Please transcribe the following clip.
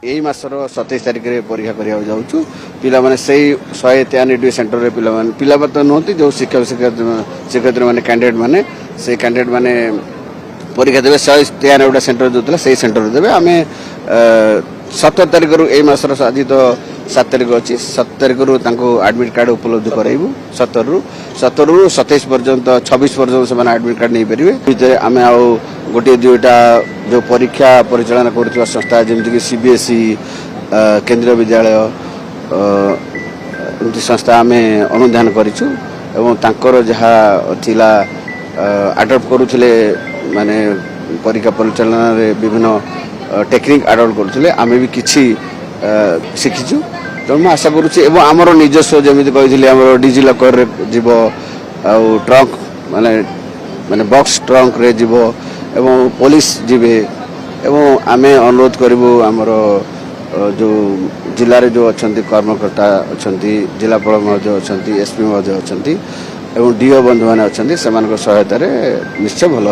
यही मासर 27 तारिख में परीक्षा करने जाऊँ पिला से 193 सेंटर पिला तो नुहति जो शिक्षक शिक्षयित्री मैंने कैंडिडेट मैंने से कैंडिडेट मैंने परीक्षा देवे 193 सेंटर जो से सेंटर देवे आम 17 तारिख रू यही मासर आज तो 7 तारिख अच्छी 7 तारिख रू आडमिट कार्ड उपलब्ध कराइबू 17 रू 27 पर्यंत 26 पर्यंत से आडमिट कार्ड नहीं पारे आम आउ गोटे दुईटा जो परीक्षा परिचालन कर संस्था जमीक सीबीएसई केंद्रीय विद्यालय एमती संस्था आम अनुधान कर जहाँ थिला आडप्ट करुले माने परीक्षा परिचालन विभिन्न टेक्निक आडप्ट करुले आम भी किसी शिखीचु तो मैं आशा करुँच आमर निजस्व जमी कही आम डिजी लकर जीव ट्रंक माने माने बॉक्स ट्रंक रे जीव एवं पुलिस जीवे एवं आम अनुरोध करूँ आमर जो जिले में जो अच्छा कर्मकर्ता अच्छा जिलापाल महोदय अच्छा एसपी महोदय अच्छा एवं डीओ बंधु मैंने अच्छा से सहायतार निश्चय भल